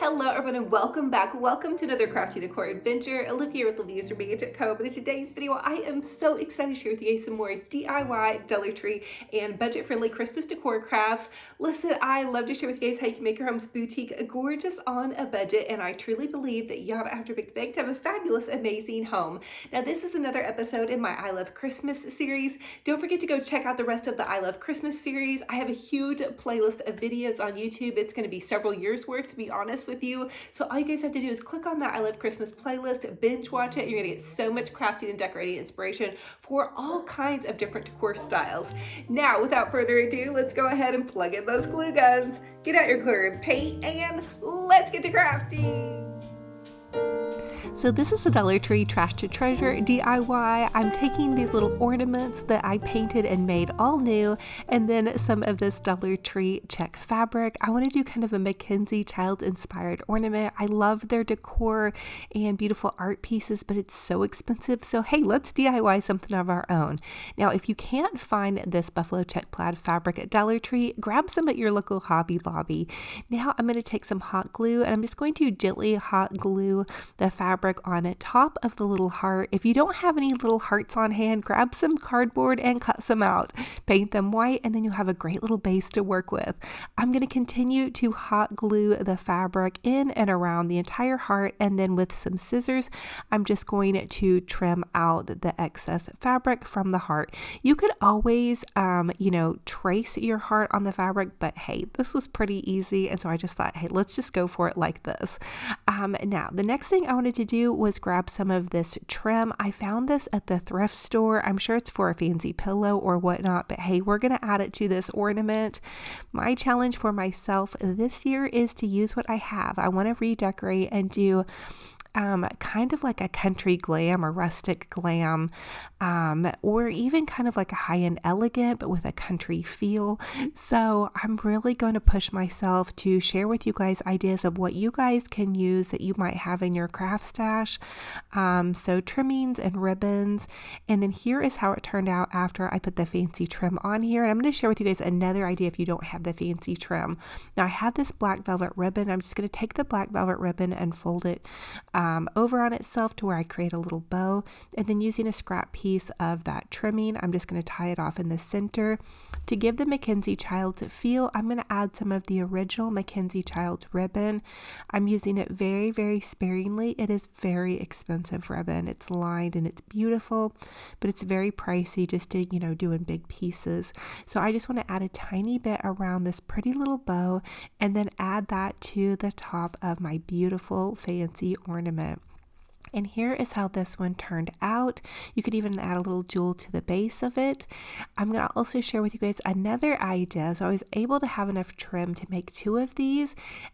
Hello everyone and welcome back. Welcome to another crafty decor adventure. Olivia with Olivia's Romantic Co. But in today's video, I am so excited to share with you guys some more DIY, Dollar Tree, and budget-friendly Christmas decor crafts. Listen, I love to share with you guys how you can make your home's boutique gorgeous on a budget, and I truly believe that y'all don't have to break the bank to have a fabulous, amazing home. Now, this is another episode in my I Love Christmas series. Don't forget to go check out the rest of the I Love Christmas series. I have a huge playlist of videos on YouTube. It's going to be several years worth, to be honest with you. So all you guys have to do is click on that I Love Christmas playlist, binge watch it, and you're gonna get so much crafting and decorating inspiration for all kinds of different decor styles. Now, without further ado, let's go ahead and plug in those glue guns, get out your glitter and paint, and let's get to crafting. So this is a Dollar Tree Trash to Treasure DIY. I'm taking these little ornaments that I painted and made all new, and then some of this Dollar Tree check fabric. I want to do kind of a Mackenzie child inspired ornament. I love their decor and beautiful art pieces, but it's so expensive. So hey, let's DIY something of our own. Now, if you can't find this buffalo check plaid fabric at Dollar Tree, grab some at your local Hobby Lobby. Now I'm going to take some hot glue and I'm just going to gently hot glue the fabric on top of the little heart. If you don't have any little hearts on hand, grab some cardboard and cut some out. Paint them white, and then you'll have a great little base to work with. I'm going to continue to hot glue the fabric in and around the entire heart, and then with some scissors, I'm just going to trim out the excess fabric from the heart. You could always, trace your heart on the fabric, but hey, this was pretty easy, and so I just thought, hey, let's just go for it like this. Now, the next thing I wanted to do was grab some of this trim. I found this at the thrift store. I'm sure it's for a fancy pillow or whatnot, but hey, we're going to add it to this ornament. My challenge for myself this year is to use what I have. I want to redecorate and do kind of like a country glam or rustic glam, or even kind of like a high-end elegant, but with a country feel. So I'm really going to push myself to share with you guys ideas of what you guys can use that you might have in your craft stash. So trimmings and ribbons. And then here is how it turned out after I put the fancy trim on here. And I'm going to share with you guys another idea if you don't have the fancy trim. Now I had this black velvet ribbon. I'm just going to take the black velvet ribbon and fold it over on itself to where I create a little bow, and then using a scrap piece of that trimming, I'm just going to tie it off in the center. To give the Mackenzie Child feel, I'm going to add some of the original Mackenzie Child ribbon. I'm using it very, very sparingly. It is very expensive ribbon. It's lined and it's beautiful, but it's very pricey just to, do in big pieces. So I just want to add a tiny bit around this pretty little bow and then add that to the top of my beautiful fancy ornament. And here is how this one turned out. You could even add a little jewel to the base of it. I'm going to also share with you guys another idea. So I was able to have enough trim to make 2 of these.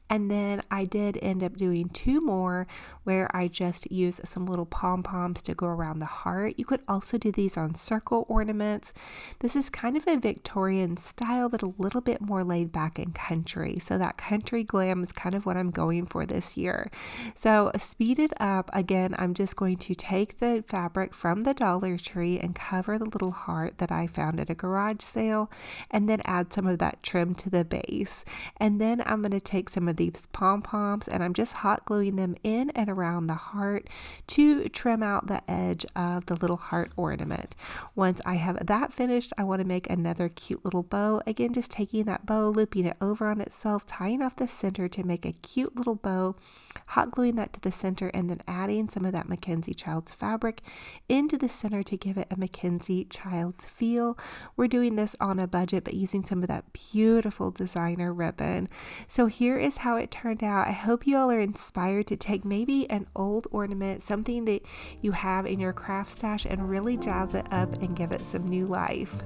And then I did end up doing 2 more where I just used some little pom-poms to go around the heart. You could also do these on circle ornaments. This is kind of a Victorian style, but a little bit more laid back and country. So that country glam is kind of what I'm going for this year. So speed it up. Again, I'm just going to take the fabric from the Dollar Tree and cover the little heart that I found at a garage sale, and then add some of that trim to the base. And then I'm going to take some of these pom-poms and I'm just hot gluing them in and around the heart to trim out the edge of the little heart ornament. Once I have that finished, I want to make another cute little bow. Again, just taking that bow, looping it over on itself, tying off the center to make a cute little bow, hot gluing that to the center, and then adding some of that Mackenzie Child's fabric into the center to give it a Mackenzie Child's feel. We're doing this on a budget, but using some of that beautiful designer ribbon. So here is how it turned out. I hope you all are inspired to take maybe an old ornament, something that you have in your craft stash, and really jazz it up and give it some new life.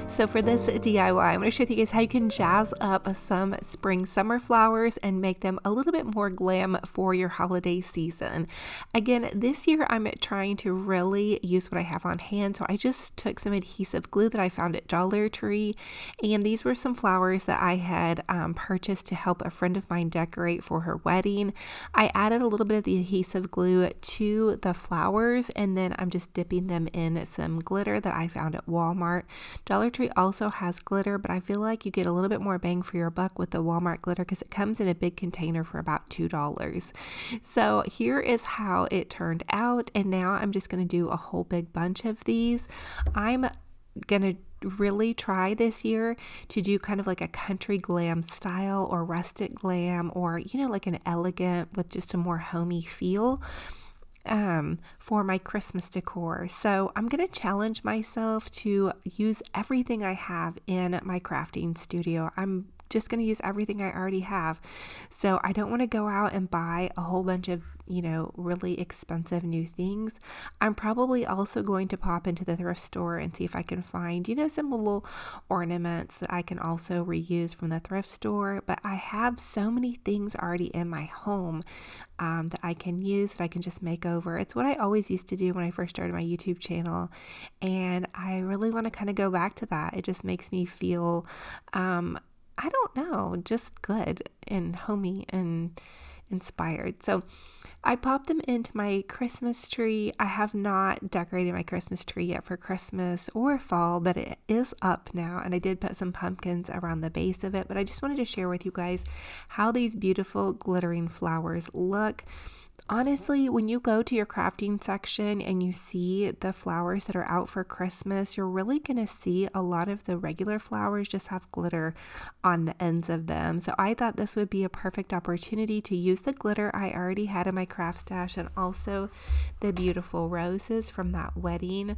So for this DIY, I'm going to share with you guys how you can jazz up some spring summer flowers and make them a little bit more glam for your holiday season. Again, this year I'm trying to really use what I have on hand. So I just took some adhesive glue that I found at Dollar Tree, and these were some flowers that I had purchased to help a friend of mine decorate for her wedding. I added a little bit of the adhesive glue to the flowers, and then I'm just dipping them in some glitter that I found at Walmart. Dollar Tree also has glitter, but I feel like you get a little bit more bang for your buck with the Walmart glitter because it comes in a big container for about $2. So here is how it turned out, and now I'm just going to do a whole big bunch of these. I'm going to really try this year to do kind of like a country glam style or rustic glam, or like an elegant with just a more homey feel for my Christmas decor. So I'm going to challenge myself to use everything I have in my crafting studio. I'm just going to use everything I already have. So I don't want to go out and buy a whole bunch of, really expensive new things. I'm probably also going to pop into the thrift store and see if I can find, some little ornaments that I can also reuse from the thrift store. But I have so many things already in my home that I can use, that I can just make over. It's what I always used to do when I first started my YouTube channel. And I really want to kind of go back to that. It just makes me feel, I don't know, just good and homey and inspired. So I popped them into my Christmas tree. I have not decorated my Christmas tree yet for Christmas or fall, but it is up now. And I did put some pumpkins around the base of it. But I just wanted to share with you guys how these beautiful glittering flowers look. Honestly, when you go to your crafting section and you see the flowers that are out for Christmas, you're really going to see a lot of the regular flowers just have glitter on the ends of them. So I thought this would be a perfect opportunity to use the glitter I already had in my craft stash, and also the beautiful roses from that wedding.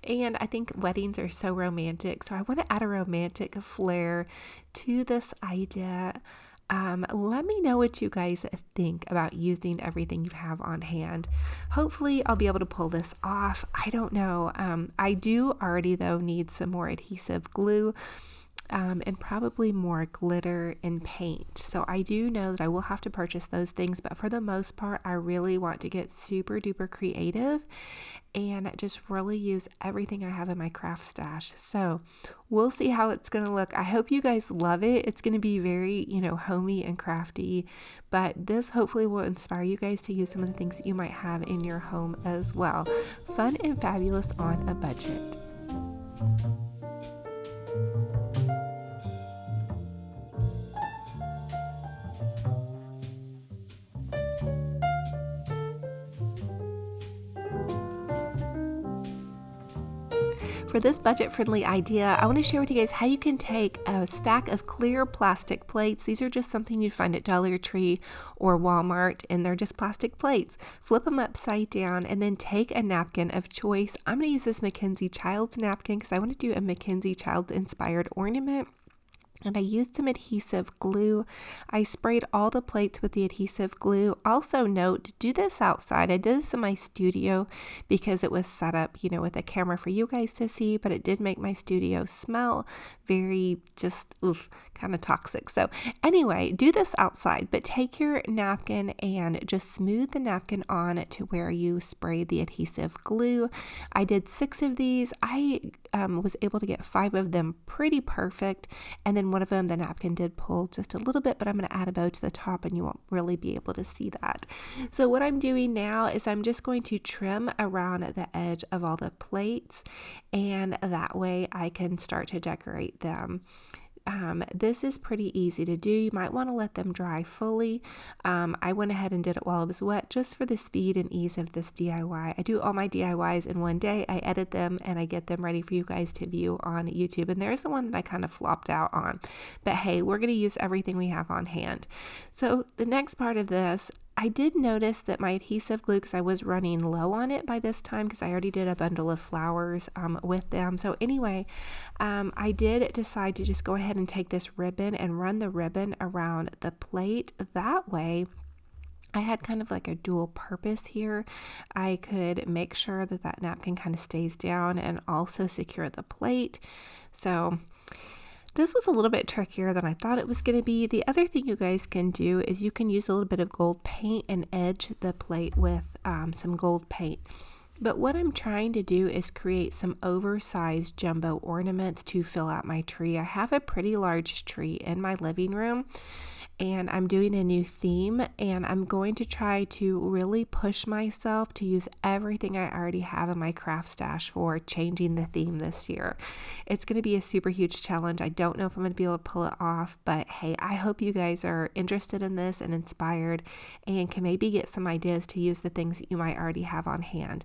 And I think weddings are so romantic, so I want to add a romantic flair to this idea. Let me know what you guys think about using everything you have on hand. Hopefully I'll be able to pull this off. I don't know. I do already though need some more adhesive glue. And probably more glitter and paint. So I do know that I will have to purchase those things, but for the most part, I really want to get super duper creative and just really use everything I have in my craft stash. So we'll see how it's going to look. I hope you guys love it. It's going to be very, homey and crafty, but this hopefully will inspire you guys to use some of the things that you might have in your home as well. Fun and fabulous on a budget. For this budget-friendly idea, I want to share with you guys how you can take a stack of clear plastic plates. These are just something you'd find at Dollar Tree or Walmart, and they're just plastic plates. Flip them upside down and then take a napkin of choice. I'm going to use this Mackenzie Childs napkin because I want to do a Mackenzie Childs inspired ornament. And I used some adhesive glue. I sprayed all the plates with the adhesive glue. Also note, do this outside. I did this in my studio because it was set up, with a camera for you guys to see, but it did make my studio smell very just kind of toxic. So anyway, do this outside, but take your napkin and just smooth the napkin on to where you sprayed the adhesive glue. I did 6 of these. I was able to get 5 of them pretty perfect, and then one of them the napkin did pull just a little bit, but I'm going to add a bow to the top and you won't really be able to see that. So what I'm doing now is I'm just going to trim around the edge of all the plates, and that way I can start to decorate them. This is pretty easy to do. You might want to let them dry fully. I went ahead and did it while it was wet just for the speed and ease of this DIY. I do all my DIYs in one day. I edit them and I get them ready for you guys to view on YouTube. And there's the one that I kind of flopped out on. But hey, we're going to use everything we have on hand. So the next part of this, I did notice that my adhesive glue, because I was running low on it by this time because I already did a bundle of flowers with them. So anyway, I did decide to just go ahead and take this ribbon and run the ribbon around the plate. That way, I had kind of like a dual purpose here. I could make sure that that napkin kind of stays down and also secure the plate. So this was a little bit trickier than I thought it was going to be. The other thing you guys can do is you can use a little bit of gold paint and edge the plate with some gold paint. But what I'm trying to do is create some oversized jumbo ornaments to fill out my tree. I have a pretty large tree in my living room, and I'm doing a new theme, and I'm going to try to really push myself to use everything I already have in my craft stash for changing the theme this year. It's going to be a super huge challenge. I don't know if I'm going to be able to pull it off, but hey, I hope you guys are interested in this and inspired and can maybe get some ideas to use the things that you might already have on hand.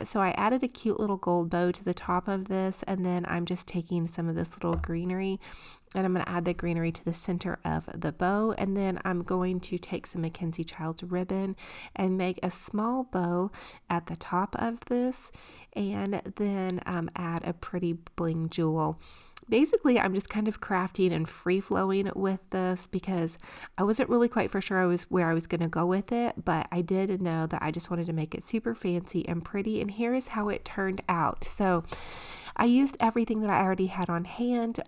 So I added a cute little gold bow to the top of this, and then I'm just taking some of this little greenery and I'm going to add the greenery to the center of the bow, and then I'm going to take some Mackenzie Childs ribbon and make a small bow at the top of this, and then add a pretty bling jewel. Basically, I'm just kind of crafting and free-flowing with this because I wasn't really quite for sure where I was going to go with it, but I did know that I just wanted to make it super fancy and pretty, and here is how it turned out. So I used everything that I already had on hand.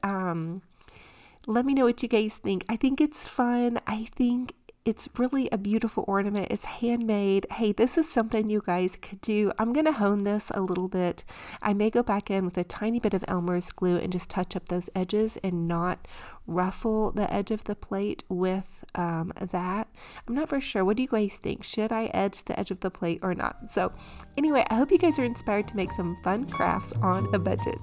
Let me know what you guys think. I think it's fun. I think it's really a beautiful ornament. It's handmade. Hey, this is something you guys could do. I'm going to hone this a little bit. I may go back in with a tiny bit of Elmer's glue and just touch up those edges and not ruffle the edge of the plate with that. I'm not for sure. What do you guys think? Should I edge the edge of the plate or not? So anyway, I hope you guys are inspired to make some fun crafts on a budget.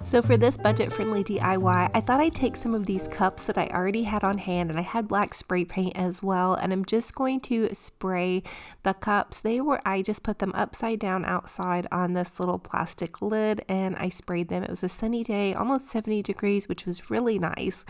So for this budget-friendly DIY, I thought I'd take some of these cups that I already had on hand, and I had black spray paint as well, and I'm just going to spray the cups. I just put them upside down outside on this little plastic lid, and I sprayed them. It was a sunny day, almost 70 degrees, which was really nice.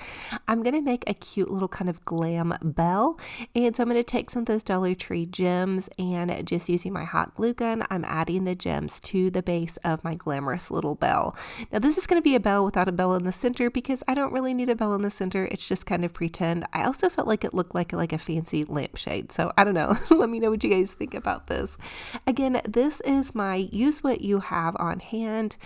I'm going to make a cute little kind of glam bell, and so I'm going to take some of those Dollar Tree gems, and just using my hot glue gun, I'm adding the gems to the base of my glamorous little bell. Now this is going to be a bell without a bell in the center because I don't really need a bell in the center. It's just kind of pretend. I also felt like it looked like a fancy lampshade. So I don't know. Let me know what you guys think about this. Again, this is my use what you have on hand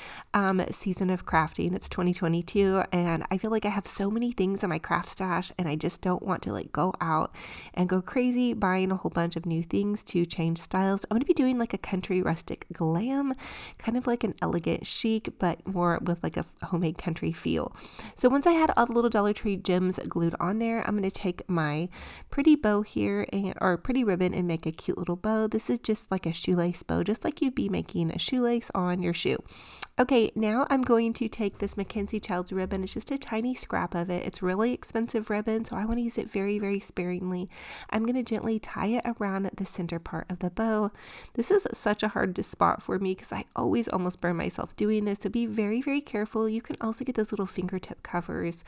season of crafting. It's 2022 and I feel like I have so many things in my craft stash and I just don't want to go out and go crazy buying a whole bunch of new things to change styles. I'm going to be doing a country rustic glam, kind of like an elegant chic, but more with a homemade country feel. So once I had all the little Dollar Tree gems glued on there, I'm going to take my pretty bow here or pretty ribbon and make a cute little bow. This is just like a shoelace bow, just like you'd be making a shoelace on your shoe. Okay, now I'm going to take this Mackenzie Childs ribbon. It's just a tiny scrap of it. It's really expensive ribbon, so I want to use it very, very sparingly. I'm going to gently tie it around the center part of the bow. This is such a hard spot for me because I always almost burn myself doing this, so be very, very careful. You can also get those little fingertip covers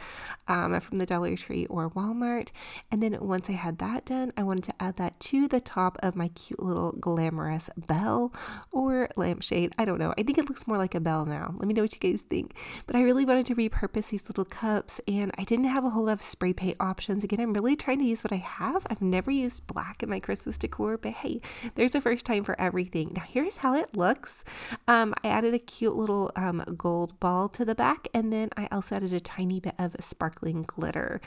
from the Dollar Tree or Walmart. And then once I had that done, I wanted to add that to the top of my cute little glamorous bell or lampshade. I don't know. I think it looks more like a bell now. Let me know what you guys think. But I really wanted to repurpose these little cups and I didn't have a whole lot of spray paint options. Again, I'm really trying to use what I have. I've never used black in my Christmas decor, but hey, there's a first time for everything. Now here's how it looks. I added a cute little gold ball to the back, and then I also added a tiny bit of sparkling glitter.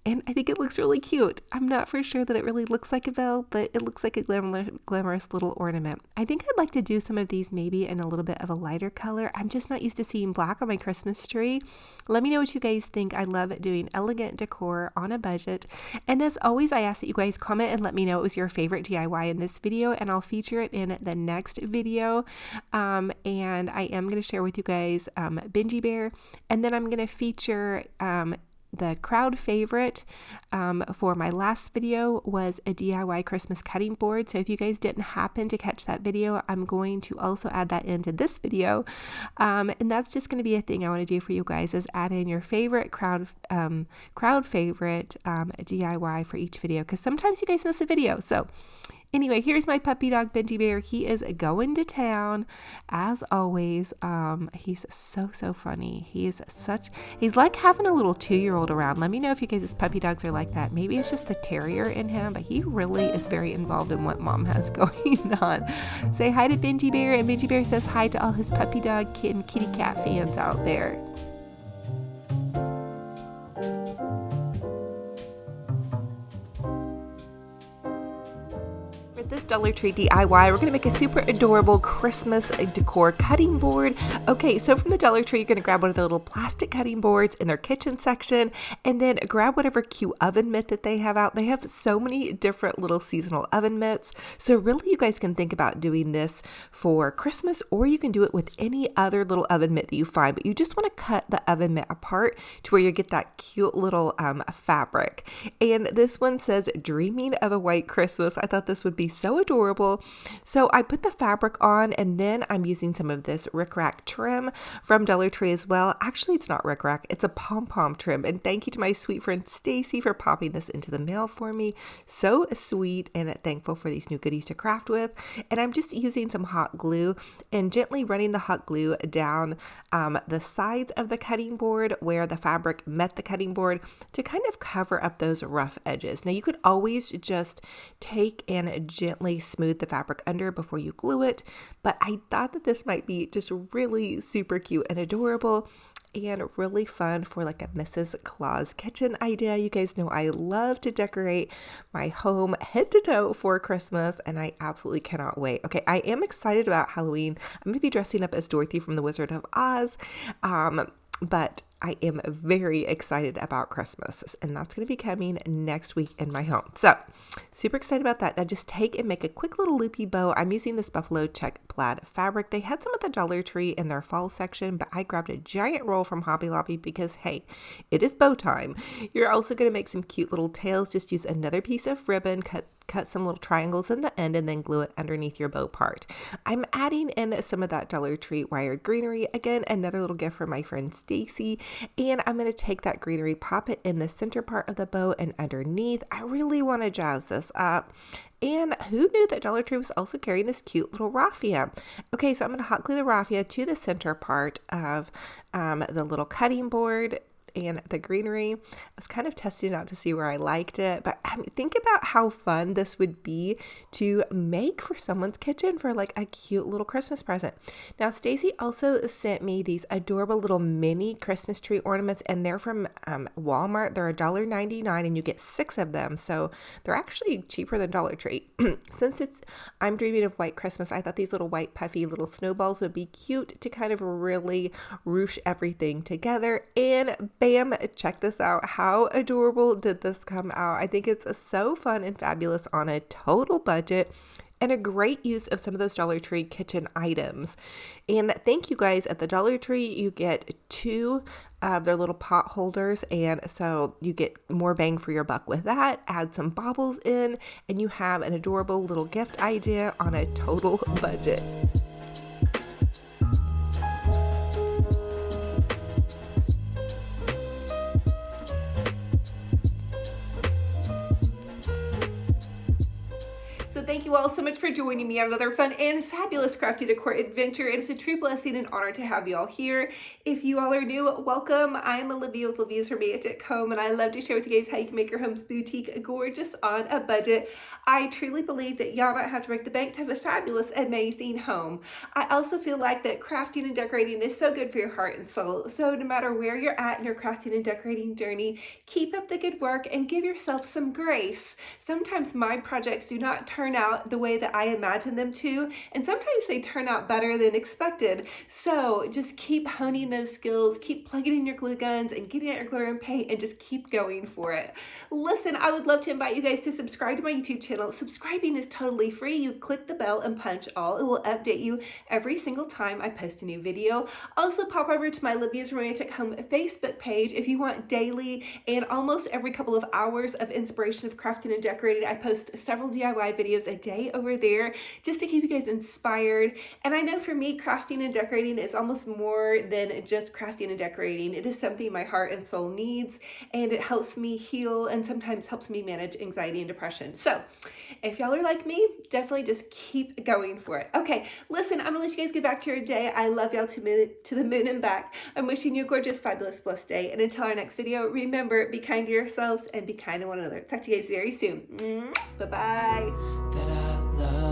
And I think it looks really cute. I'm not for sure that it really looks like a bell, but it looks like a glamorous little ornament. I think I'd like to do some of these maybe in a little bit of a lighter color. I'm just not used to seeing black on my Christmas tree. Let me know what you guys think. I love doing elegant decor on a budget. And as always, I ask that you guys comment and let me know what was your favorite DIY in this video, and I'll feature it in the next video. And I am going to share with you guys Benji Bear, and then I'm going to feature the crowd favorite for my last video was a DIY Christmas cutting board. So if you guys didn't happen to catch that video, I'm going to also add that into this video. And that's just going to be a thing I want to do for you guys, is add in your favorite crowd favorite DIY for each video, because sometimes you guys miss a video. So anyway, here's my puppy dog, Benji Bear. He is going to town, as always. He's so funny. He's like having a little 2-year-old around. Let me know if you guys' puppy dogs are like that. Maybe it's just the terrier in him, but he really is very involved in what mom has going on. Say hi to Benji Bear, and Benji Bear says hi to all his puppy dog and kitty cat fans out there. Dollar Tree DIY. We're going to make a super adorable Christmas decor cutting board. Okay, so from the Dollar Tree, you're going to grab one of the little plastic cutting boards in their kitchen section, and then grab whatever cute oven mitt that they have out. They have so many different little seasonal oven mitts. So really, you guys can think about doing this for Christmas, or you can do it with any other little oven mitt that you find, but you just want to cut the oven mitt apart to where you get that cute little fabric. And this one says, "Dreaming of a White Christmas." I thought this would be so adorable. So I put the fabric on, and then I'm using some of this rickrack trim from Dollar Tree as well. Actually, it's not rickrack, it's a pom-pom trim. And thank you to my sweet friend Stacy for popping this into the mail for me. So sweet, and thankful for these new goodies to craft with. And I'm just using some hot glue and gently running the hot glue down the sides of the cutting board where the fabric met the cutting board to kind of cover up those rough edges. Now you could always just take and gently smooth the fabric under before you glue it, but I thought that this might be just really super cute and adorable and really fun for like a Mrs. Claus kitchen idea. You guys know I love to decorate my home head to toe for Christmas, and I absolutely cannot wait. Okay, I am excited about Halloween. I'm going to be dressing up as Dorothy from The Wizard of Oz, but I am very excited about Christmas, and that's going to be coming next week in my home. So super excited about that. Now just take and make a quick little loopy bow. I'm using this buffalo check plaid fabric. They had some at the Dollar Tree in their fall section, but I grabbed a giant roll from Hobby Lobby because, hey, it is bow time. You're also going to make some cute little tails. Just use another piece of ribbon, cut some little triangles in the end, and then glue it underneath your bow part. I'm adding in some of that Dollar Tree wired greenery. Again, another little gift from my friend Stacy. And I'm going to take that greenery, pop it in the center part of the bow and underneath. I really want to jazz this up. And who knew that Dollar Tree was also carrying this cute little raffia? Okay, so I'm going to hot glue the raffia to the center part of the little cutting board and the greenery. I was kind of testing it out to see where I liked it, but think about how fun this would be to make for someone's kitchen for like a cute little Christmas present. Now, Stacy also sent me these adorable little mini Christmas tree ornaments, and they're from Walmart. They're $1.99 and you get 6 of them, so they're actually cheaper than Dollar Tree. Since I'm dreaming of White Christmas, I thought these little white puffy little snowballs would be cute to kind of really ruche everything together. And bam, check this out. How adorable did this come out? I think it's so fun and fabulous on a total budget and a great use of some of those Dollar Tree kitchen items. And thank you guys, at the Dollar Tree, you get 2 of their little pot holders, and so you get more bang for your buck with that. Add some baubles in, and you have an adorable little gift idea on a total budget. So thank you all so much for joining me on another fun and fabulous crafty decor adventure. It is a true blessing and honor to have you all here. If you all are new, welcome. I am Olivia with Olivia's Romantic Home, and I love to share with you guys how you can make your home's boutique gorgeous on a budget. I truly believe that y'all don't have to break the bank to have a fabulous, amazing home. I also feel like that crafting and decorating is so good for your heart and soul. So no matter where you're at in your crafting and decorating journey, keep up the good work and give yourself some grace. Sometimes my projects do not turn out the way that I imagine them to, and sometimes they turn out better than expected. So just keep honing those skills, keep plugging in your glue guns and getting out your glitter and paint, and just keep going for it. Listen, I would love to invite you guys to subscribe to my YouTube channel. Subscribing is totally free. You click the bell and punch all. It will update you every single time I post a new video. Also pop over to my Olivia's Romantic Home Facebook page if you want daily and almost every couple of hours of inspiration of crafting and decorating. I post several DIY videos a day over there just to keep you guys inspired. And I know for me, crafting and decorating is almost more than just crafting and decorating. It is something my heart and soul needs, and it helps me heal and sometimes helps me manage anxiety and depression. So if y'all are like me, definitely just keep going for it. Okay, listen, I'm gonna let you guys get back to your day. I love y'all to the moon and back. I'm wishing you a gorgeous, fabulous, blessed day. And until our next video, remember, be kind to yourselves and be kind to one another. Talk to you guys very soon. Bye-bye.